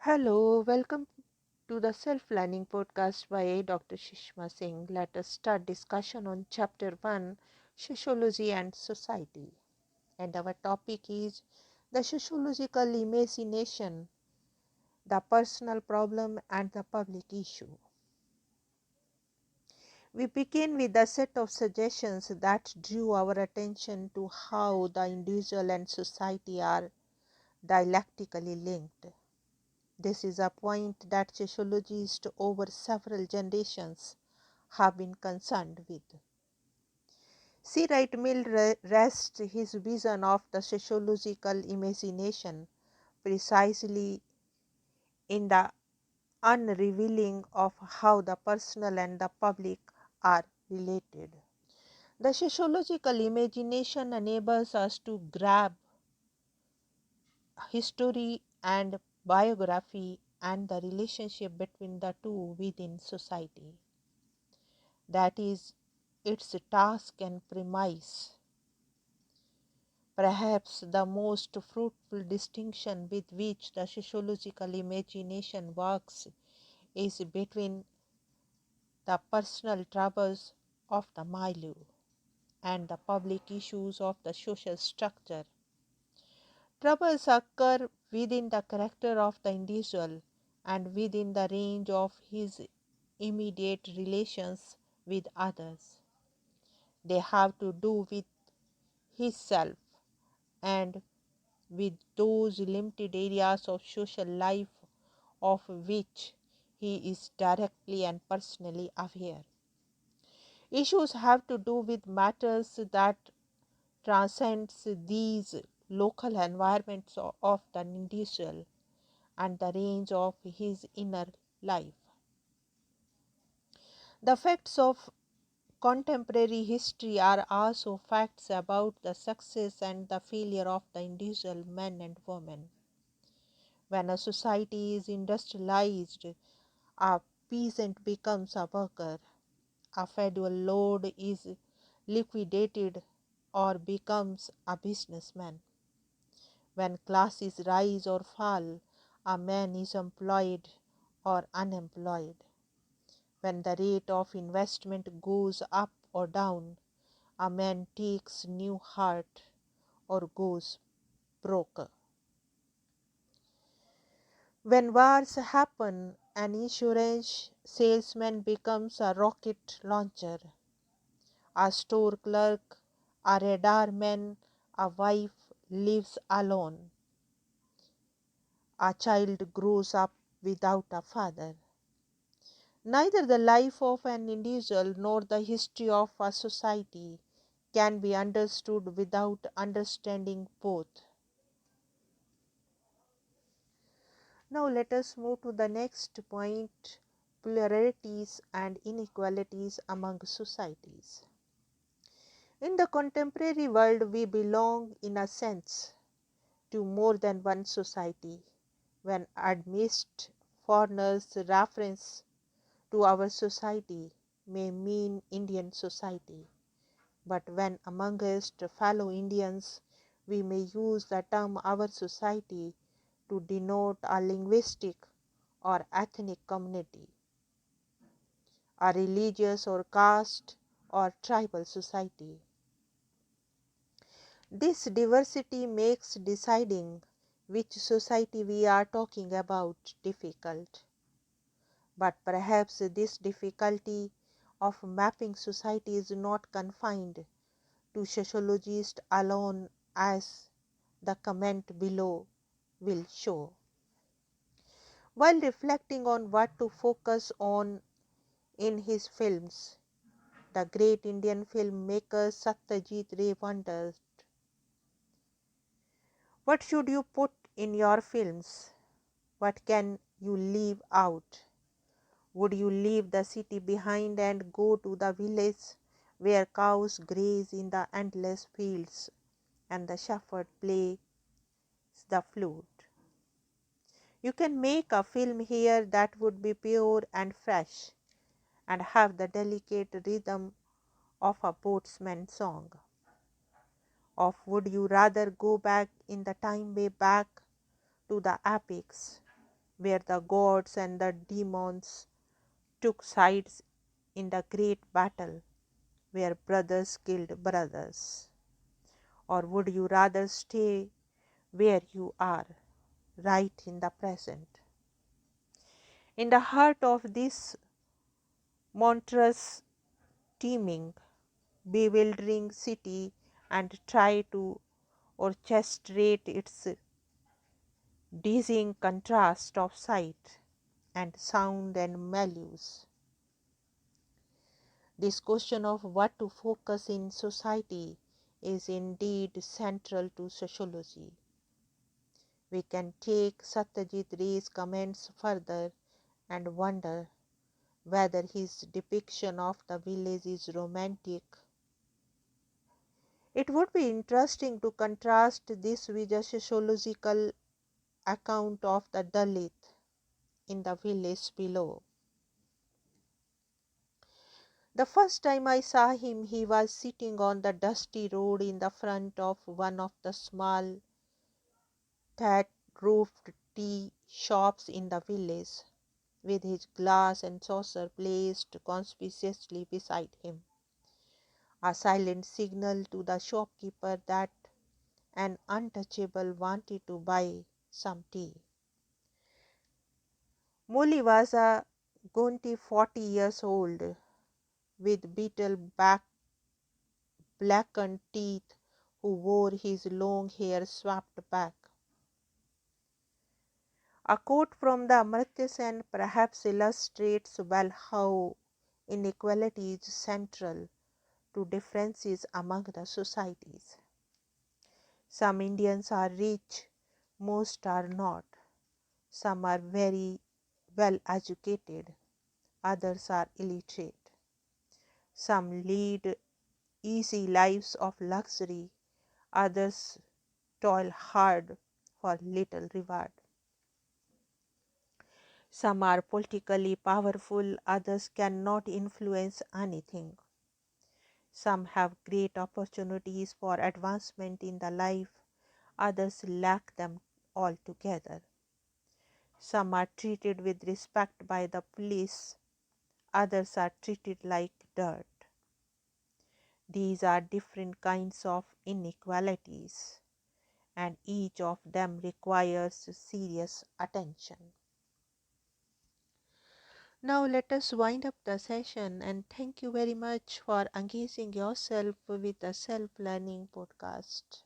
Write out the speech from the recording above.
Hello, welcome to the Self-Learning Podcast by Dr. Sushma Singh. Let us start discussion on Chapter 1, Sociology and Society. And our topic is the sociological imagination, the personal problem and the public issue. We begin with a set of suggestions that drew our attention to how the individual and society are dialectically linked. This is a point that sociologists over several generations have been concerned with. C. Wright Mill rests his vision of the sociological imagination precisely in the unrevealing of how the personal and the public are related. The sociological imagination enables us to grab history and biography and the relationship between the two within society. That is its task and premise. Perhaps the most fruitful distinction with which the sociological imagination works is between the personal troubles of the milieu and the public issues of the social structure. Troubles occur within the character of the individual and within the range of his immediate relations with others. They have to do with his self and with those limited areas of social life of which he is directly and personally aware. Issues have to do with matters that transcends these local environments of the individual and the range of his inner life. The facts of contemporary history are also facts about the success and the failure of the individual men and women. When a society is industrialized, a peasant becomes a worker, a feudal lord is liquidated or becomes a businessman. When classes rise or fall, a man is employed or unemployed. When the rate of investment goes up or down, a man takes new heart or goes broke. When wars happen, an insurance salesman becomes a rocket launcher, a store clerk, a radar man, a wife lives alone, a child grows up without a father. Neither the life of an individual nor the history of a society can be understood without understanding both. Now let us move to the next point, polarities and inequalities among societies. In the contemporary world, we belong in a sense to more than one society. When amidst foreigners, reference to our society may mean Indian society, but when amongst fellow Indians, we may use the term our society to denote a linguistic or ethnic community, a religious or caste or tribal society. This diversity makes deciding which society we are talking about difficult. But perhaps this difficulty of mapping society is not confined to sociologists alone, as the comment below will show. While reflecting on what to focus on in his films, the great Indian filmmaker Satyajit Ray wondered, what should you put in your films? What can you leave out? Would you leave the city behind and go to the village where cows graze in the endless fields and the shepherd plays the flute? You can make a film here that would be pure and fresh and have the delicate rhythm of a boatsman's song. Or would you rather go back in the time way back to the epics where the gods and the demons took sides in the great battle, where brothers killed brothers? Or would you rather stay where you are, right in the present, in the heart of this monstrous, teeming, bewildering city, and try to orchestrate its dizzying contrast of sight and sound and values? This question of what to focus in society is indeed central to sociology. We can take Satyajit Ray's comments further and wonder whether his depiction of the village is romantic. It would be interesting to contrast this with a sociological account of the Dalit in the village below. The first time I saw him, he was sitting on the dusty road in the front of one of the small thatch-roofed tea shops in the village, with his glass and saucer placed conspicuously beside him, a silent signal to the shopkeeper that an untouchable wanted to buy some tea. Molly was a gunty 40 years old, with beetle blackened teeth, who wore his long hair swept back. A quote from the Amartya Sen perhaps illustrates well how inequality is central to differences among the societies. Some Indians are rich, most are not. Some are very well educated, others are illiterate. Some lead easy lives of luxury, others toil hard for little reward. Some are politically powerful, others cannot influence anything. Some have great opportunities for advancement in the life, others lack them altogether. Some are treated with respect by the police, others are treated like dirt. These are different kinds of inequalities, and each of them requires serious attention. Now let us wind up the session, and thank you very much for engaging yourself with the Self Learning podcast.